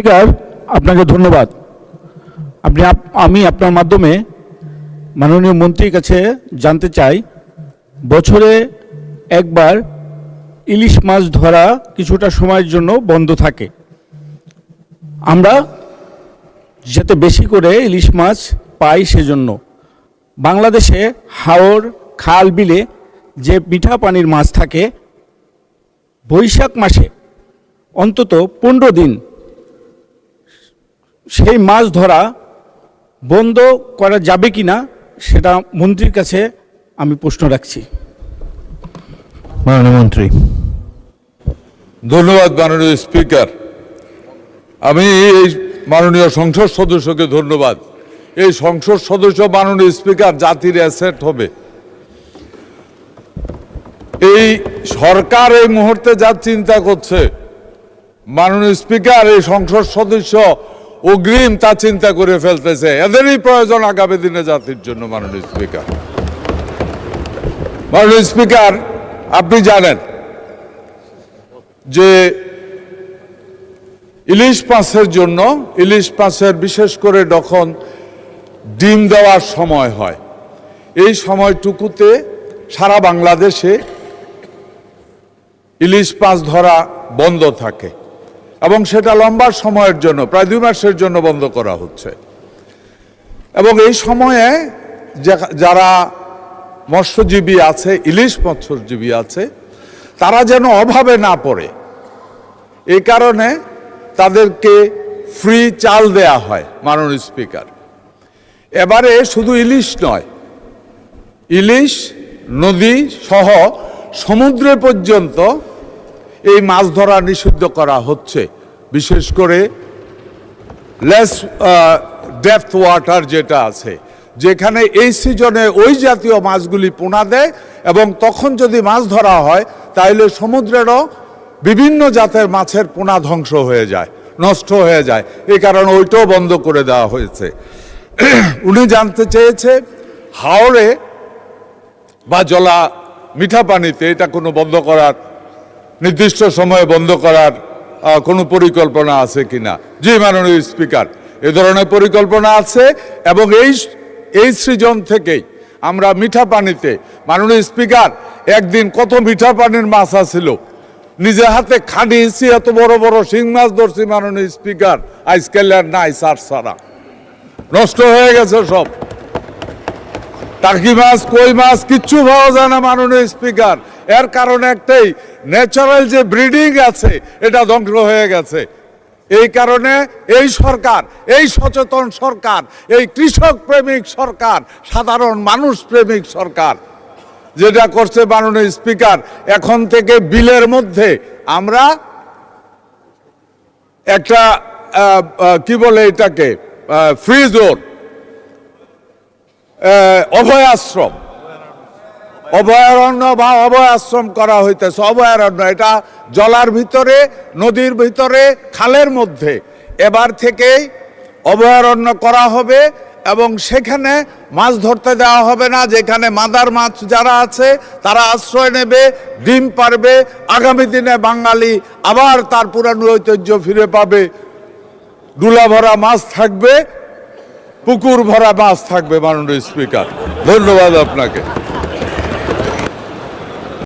Speaker, আপনাকে ধন্যবাদ। আমি আপনার মাধ্যমে মাননীয় মন্ত্রীর কাছে জানতে চাই, বছরে একবার ইলিশ মাছ ধরা কিছুটা সময়ের জন্য বন্ধ থাকে। আমরা যাতে বেশি করে ইলিশ মাছ পাই সেজন্য বাংলাদেশে হাওর, খাল, বিলে যে মিঠা পানির মাছ থাকে, বৈশাখ মাসে অন্তত 15 দিন সেই মাছ ধরা বন্ধ করা যাবে কিনা সেটা মন্ত্রীর কাছে আমি প্রশ্ন রাখছি। মাননীয় মন্ত্রী। ধন্যবাদ মাননীয় স্পিকার। আমি এই মাননীয় সংসদ সদস্যকে ধন্যবাদ। এই সংসদ সদস্য মাননীয় স্পিকার জাতির অ্যাসেট হবে। এই সরকার এই মুহূর্তে যা চিন্তা করছে মাননীয় স্পিকার, এই সংসদ সদস্য অগ্রিম তা চিন্তা করে ফেলতেছে। এদেরই প্রয়োজন আগামী দিনে জাতির জন্য। মাননীয় স্পিকার, মাননীয় স্পিকার, আপনি জানেন যে ইলিশ মাছের জন্য, ইলিশ মাছের বিশেষ করে যখন ডিম দেওয়ার সময় হয়, এই সময়টুকুতে সারা বাংলাদেশে ইলিশ মাছ ধরা বন্ধ থাকে এবং সেটা লম্বা সময়ের জন্য, প্রায় 2 মাসের জন্য বন্ধ করা হচ্ছে। এবং এই সময়ে যারা মৎস্যজীবী আছে, ইলিশ মৎস্যজীবী আছে, তারা যেন অভাবে না পড়ে, এই কারণে তাদেরকে ফ্রি চাল দেয়া হয়। মাননীয় স্পিকার, এবারে শুধু ইলিশ নয়, ইলিশ, নদী সহ সমুদ্রে পর্যন্ত এই মাছ ধরা নিষিদ্ধ করা হচ্ছে। বিশেষ করে লেস ডেপথ ওয়াটার যেটা আছে, যেখানে এই সিজনে ওই জাতীয় মাছগুলি পোনা দেয় এবং তখন যদি মাছ ধরা হয় তাহলে সমুদ্রেরও বিভিন্ন জাতের মাছের পোনা ধ্বংস হয়ে যায়, নষ্ট হয়ে যায়। এই কারণে ওইটাও বন্ধ করে দেওয়া হয়েছে। উনি জানতে চেয়েছে হাওরে বা জলা মিঠা পানিতে এটা কোনো বন্ধ করার, নির্দিষ্ট সময়ে বন্ধ করার কোনো পরিকল্পনা আছে কিনা। জি মাননীয় স্পিকার, এ ধরনের পরিকল্পনা আছে এবং এই সৃজন থেকেই আমরা মিঠা পানিতে, মাননীয় স্পিকার, একদিন কত মিঠা পানির মাছ আছিল, নিজে হাতে খাটিয়েছি, এত বড় বড় শিং মাছ ধরছি মাননীয় স্পিকার, আজকাল আর নাই, সারা নষ্ট হয়ে গেছে সব। টাকি মাছ, কই মাছ কিচ্ছু পাওয়া যায় না মাননীয় স্পিকার। এর কারণে একটাই, ন্যাচারাল যে ব্রিডিং আছে এটা ধ্বংস হয়ে গেছে। এই কারণে এই সরকার, এই সচেতন সরকার, এই কৃষক প্রেমিক সরকার, সাধারণ মানুষ প্রেমিক সরকার যেটা করছে মাননীয় স্পিকার, এখন থেকে বিলের মধ্যে আমরা একটা কি বলে এটাকে, ফ্রি জোন, অভয়াশ্রম, অভয়ারণ্য বা অভয়াশ্রম করা হইতেছে। অভয়ারণ্য এটা জলার ভিতরে, নদীর ভিতরে, খালের মধ্যে এবার থেকেই অভয়ারণ্য করা হবে এবং সেখানে মাছ ধরতে দেওয়া হবে না। যেখানে মাদার মাছ যারা আছে তারা আশ্রয় নেবে, ডিম পারবে। আগামী দিনে বাঙালি আবার তার পুরানো ঐতিহ্য ফিরে পাবে। ডুলা ভরা মাছ থাকবে, পুকুর ভরা মাছ থাকবে। মাননীয় স্পিকার, ধন্যবাদ আপনাকে।